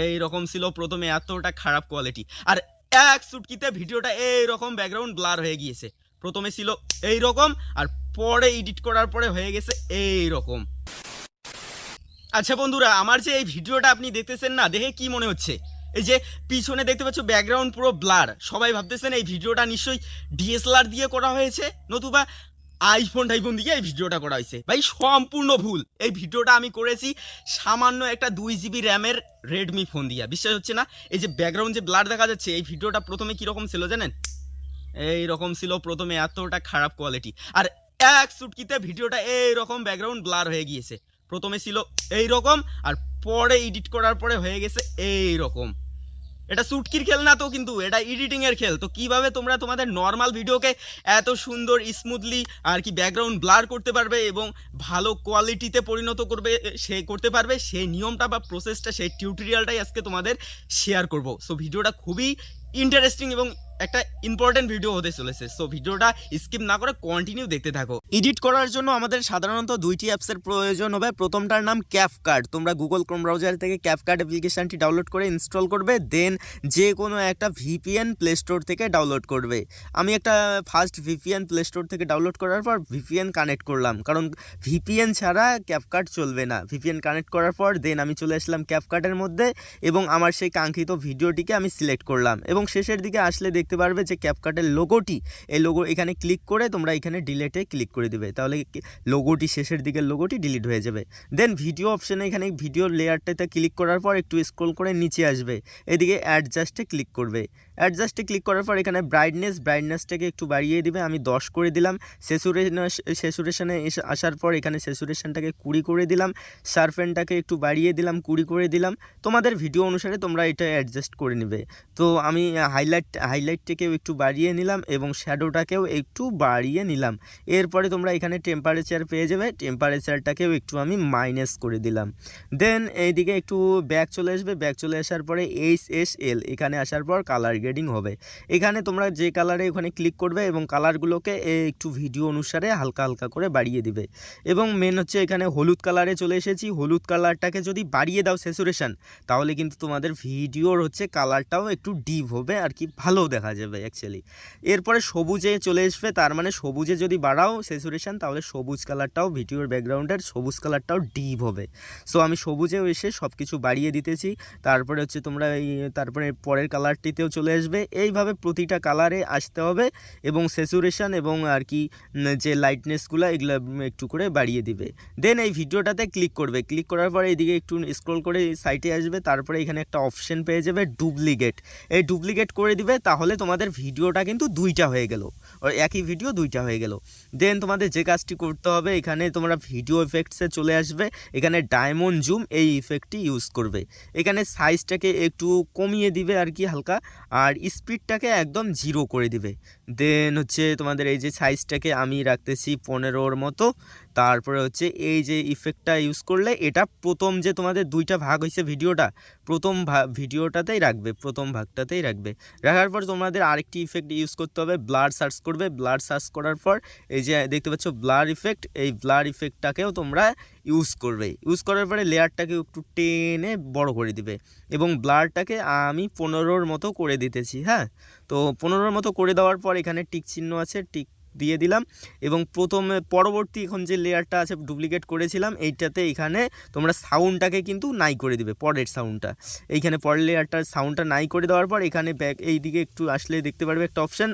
এই রকম ছিল প্রথমে, এতটা খারাপ কোয়ালিটি। আর এক চুটকিতে ভিডিওটা এই রকম ব্যাকগ্রাউন্ড ব্লার হয়ে গিয়েছে। প্রথমে ছিল এই রকম, আর পরে এডিট করার পরে হয়ে গেছে এই রকম। আচ্ছা বন্ধুরা, আমার যে এই ভিডিওটা আপনি দেখতেছেন না, দেখে কি মনে হচ্ছে? এই যে পিছনে দেখতে পাচ্ছ ব্যাকগ্রাউন্ড পুরো ব্লার। সবাই ভাবতেছেন এই ভিডিওটা নিশ্চয়ই ডিএসএলআর দিয়ে করা হয়েছে, নতুবা আইফোন দিয়ে এই ভিডিওটা করা হয়েছে। ভাই সম্পূর্ণ ভুল। এই ভিডিওটা আমি করেছি সামান্য একটা 2 GB র্যামের রেডমি ফোন দিয়ে। বিশ্বাস হচ্ছে না? এই যে ব্যাকগ্রাউন্ড যে ব্লার দেখা যাচ্ছে, এই ভিডিওটা প্রথমে কীরকম ছিল জানেন? এই রকম ছিল প্রথমে, এতটা খারাপ কোয়ালিটি। আর এক চুটকিতে ভিডিওটা এই রকম ব্যাকগ্রাউন্ড ব্লার হয়ে গিয়েছে। প্রথমে ছিল এই রকম, আর পরে এডিট করার পরে হয়ে গেছে এই রকম। এটা চুটকির খেল না তো, কিন্তু এটা এডিটিং এর খেল। তো কিভাবে তোমরা তোমাদের নর্মাল ভিডিওকে এত সুন্দর স্মুথলি আর কি ব্যাকগ্রাউন্ড ব্লার করতে পারবে এবং ভালো কোয়ালিটিতে পরিণত করতে পারবে, সেই নিয়মটা বা প্রসেসটা, সেই টিউটোরিয়ালটাই আজকে তোমাদের শেয়ার করব। সো ভিডিওটা খুবই ইন্টারেস্টিং এবং একটা ইম্পর্টেন্ট ভিডিও হতে চলেছে। সো ভিডিওটা স্কিপ না করে কন্টিনিউ দেখতে থাকো। এডিট করার জন্য আমাদের সাধারণত দুইটি অ্যাপসের প্রয়োজন হবে। প্রথমটার নাম ক্যাপকাট। তোমরা গুগল ক্রোম ব্রাউজার থেকে ক্যাপকাট অ্যাপ্লিকেশনটি ডাউনলোড করে ইনস্টল করবে, দেন যে কোনো একটা ভিপিএন প্লে স্টোর থেকে ডাউনলোড করবে। আমি একটা ফার্স্ট ভিপিএন প্লে স্টোর থেকে ডাউনলোড করার পর ভিপিএন কানেক্ট করলাম, কারণ ভিপিএন ছাড়া ক্যাপকাট চলবে না। ভিপিএন কানেক্ট করার পর দেন আমি চলে আসলাম ক্যাপকাটের মধ্যে এবং আমার সেই কাঙ্ক্ষিত ভিডিওটিকে আমি সিলেক্ট করলাম। এবং শেষের দিকে আসলে দেখতে পারবে যে ক্যাপকাটের লোগোটি, এই লোগো এখানে ক্লিক করে তোমরা এখানে ডিলেটে ক্লিক করে দিবে, তাহলে লোগোটি, শেষের দিকের লোগোটি ডিলিট হয়ে যাবে। দেন ভিডিও অপশানে এখানে ভিডিও লেয়ারটাতে ক্লিক করার পর একটু স্ক্রল করে নিচে আসবে, এদিকে অ্যাডজাস্টে ক্লিক করবে। অ্যাডজাস্টে ক্লিক করার পর এখানে ব্রাইটনেসটাকে একটু বাড়িয়ে দিবে। আমি 10 করে দিলাম। স্যাচুরেশনে আসার পর এখানে স্যাচুরেশনটাকে 20 করে দিলাম। শার্পেনটাকে একটু বাড়িয়ে দিলাম, 20 করে দিলাম। তোমাদের ভিডিও অনুসারে তোমরা এটা অ্যাডজাস্ট করে নেবে। তো আমি হাইলাইটটাকেও একটু বাড়িয়ে নিলাম এবং শ্যাডোটাকেও একটু বাড়িয়ে নিলাম। এরপরে তোমরা এখানে টেম্পারেচার পেয়ে যাবে, টেম্পারেচারটাকেও একটু আমি মাইনাস করে দিলাম। দেন এইদিকে একটু ব্যাক চলে আসবে, ব্যাক চলে আসার পরে HSL এখানে আসার পর কালার গ্রেডিং হবে। এখানে তোমরা যে কালারে ওখানে ক্লিক করবে এবং কালারগুলোকে একটু ভিডিও অনুসারে হালকা হালকা করে বাড়িয়ে দিবে। এবং মেন হচ্ছে এখানে হলুদ কালারে চলে এসেছি। হলুদ কালারটাকে যদি বাড়িয়ে দাও স্যাচুরেশন, তাহলে কিন্তু তোমাদের ভিডিওর হচ্ছে কালারটাও একটু ডিপ হবে আর কি, ভালো দেখা যাবে অ্যাকচুয়ালি। এরপরে সবুজে চলে আসবে, তার মানে সবুজে যদি বাড়াও স্যাচুরেশন, তাহলে সবুজ কালারটাও, ভিডিওর ব্যাকগ্রাউন্ডের সবুজ কালারটাও ডিপ হবে। সো আমি সবুজেও এসে সব কিছু বাড়িয়ে দিতেছি। তারপরে হচ্ছে তোমরা তারপরে পরের কালারটিতেও চলে আসবে। এইভাবে প্রতিটা কালারে আসতে হবে এবং স্যাচুরেশন এবং আর কি যে লাইটনেসগুলো এগুলো একটু করে বাড়িয়ে দিবে। দেন এই ভিডিওটাতে ক্লিক করবে, ক্লিক করার পরে এইদিকে একটু স্ক্রল করে সাইটে আসবে, তারপরে এখানে একটা অপশন পেয়ে যাবে ডুপ্লিকেট। এই ডুপ্লিকেট করে দিবে, তাহলে তোমাদের ভিডিওটা কিন্তু দুইটা হয়ে গেল, একই ভিডিও দুইটা হয়ে গেল। দেন তোমাদের যে কাজটি করতে হবে, এখানে তোমরা ভিডিও ইফেক্টসে চলে আসবে, এখানে ডায়মন্ড জুম এই ইফেক্টটি ইউজ করবে। এখানে সাইজটাকে একটু কমিয়ে দিবে আর কি হালকা, আর স্পিডটাকে একদম 0 করে দিবে। দেন হচ্ছে তোমাদের এই যে সাইজটাকে আমি রাখতেছি 15-র মতো। তারপরে হচ্ছে এই যে ইফেক্টটা ইউজ করলে এটা প্রথম যে তোমাদের দুইটা ভাগ হয়েছে ভিডিওটা, প্রথম ভিডিওটাতেই রাখবে, প্রথম ভাগটাতেই রাখবে। রাখার পর তোমাদের আরেকটি ইফেক্ট ইউজ করতে হবে, ব্লার সার্চ করবে। ব্লার সার্চ করার পর এই যে দেখতে পাচ্ছ ব্লার ইফেক্ট, এই ব্লার ইফেক্টটাকেও তোমরা ইউজ করবে। ইউজ করার পরে লেয়ারটাকে একটু টেনে বড় করে দিবে এবং ব্লারটাকে আমি 15-র মতো করে দিতেছি। হ্যাঁ, তো 15-র মতো করে দেওয়ার পর এখানে টিক চিহ্ন আছে, টিক দিয়ে দিলাম। এবং পরবর্তী এখন যে লেয়ারটা আছে ডুপ্লিকেট করেছিলাম, এইটাতে এখানে তোমরা সাউন্ডটাকে কিন্তু নাই করে দিবে, পরের সাউন্ডটা। এইখানে পরের লেয়ারটার সাউন্ডটা নাই করে দেওয়ার পর এখানে ব্যাক এই দিকে একটু আসলে দেখতে পারবে একটা অপশান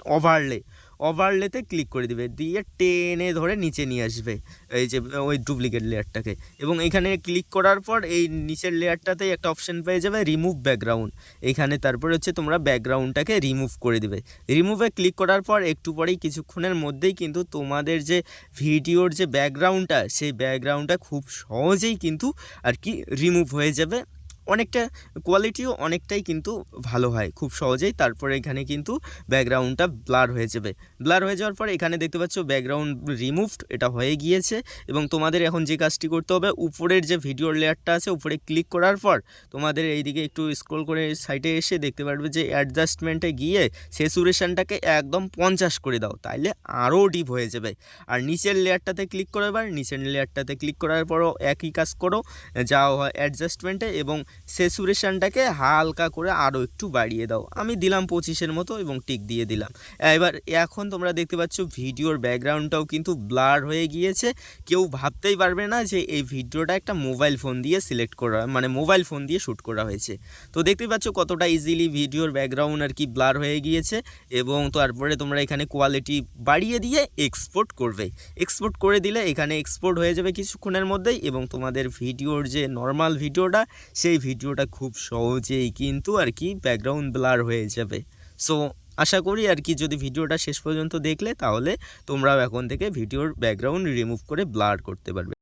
ওভারলেতে ক্লিক করে দিবে, দিয়ে টেনে ধরে নিচে নিয়ে আসবে এই যে ওই ডুপ্লিকেট লেয়ারটাকে। এবং এখানে ক্লিক করার পর এই নিচের লেয়ারটাতেই একটা অপশান পেয়ে যাবে রিমুভ ব্যাকগ্রাউন্ড। এইখানে তারপরে হচ্ছে তোমরা ব্যাকগ্রাউন্ডটাকে রিমুভ করে দিবে। রিমুভে ক্লিক করার পর একটু পরেই কিছুক্ষণের মধ্যেই কিন্তু তোমাদের যে ভিডিওর যে ব্যাকগ্রাউন্ডটা, সেই ব্যাকগ্রাউন্ডটা খুব সহজেই কিন্তু আর কি রিমুভ হয়ে যাবে। অনেকটা কোয়ালিটিও অনেকটাই কিন্তু ভালো হয় খুব সহজেই। তারপরে এখানে কিন্তু ব্যাকগ্রাউন্ডটা ব্লার হয়ে যাবে। ব্লার হয়ে যাওয়ার পর এখানে দেখতে পাচ্ছ ব্যাকগ্রাউন্ড রিমুভড, এটা হয়ে গিয়েছে। এবং তোমাদের এখন যে কাজটি করতে হবে, উপরের যে ভিডিওর লেয়ারটা আছে উপরে ক্লিক করার পর তোমাদের এইদিকে একটু স্ক্রল করে সাইডে এসে দেখতে পারবে যে অ্যাডজাস্টমেন্টে গিয়ে স্যাচুরেশনটাকে একদম 50 করে দাও, তাইলে আরও ডিপ হয়ে যাবে। আর নিচের লেয়ারটাতে ক্লিক করো, এবার নিচের লেয়ারটাতে ক্লিক করার পরও একই কাজ করো, যাও হয় অ্যাডজাস্টমেন্টে এবং স্যাচুরেশনটাকে হালকা করে আরও একটু বাড়িয়ে দাও। আমি দিলাম 25-এর মতো এবং টিক দিয়ে দিলাম। এখন তোমরা দেখতে পাচ্ছ ভিডিওর ব্যাকগ্রাউন্ডটাও কিন্তু ব্লার হয়ে গিয়েছে। কেউ ভাবতেই পারবে না যে এই ভিডিওটা একটা মোবাইল ফোন দিয়ে সিলেক্ট করা, মানে মোবাইল ফোন দিয়ে শ্যুট করা হয়েছে। তো দেখতে পাচ্ছ কতটা ইজিলি ভিডিওর ব্যাকগ্রাউন্ড আর কি ব্লার হয়ে গিয়েছে। এবং তারপরে তোমরা এখানে কোয়ালিটি বাড়িয়ে দিয়ে এক্সপোর্ট করবে। এক্সপোর্ট করে দিলে এখানে এক্সপোর্ট হয়ে যাবে কিছুক্ষণের মধ্যেই, এবং তোমাদের ভিডিওর যে নর্মাল ভিডিওটা সেই ভিডিওটা খুব সহজেই কিন্তু আর কি ব্যাকগ্রাউন্ড ব্লার হয়ে যাবে। সো আশা করি আর কি যদি ভিডিওটা শেষ পর্যন্ত দেখলে তাহলে তোমরাও এখন থেকে ভিডিওর ব্যাকগ্রাউন্ড রিমুভ করে ব্লার করতে পারবে।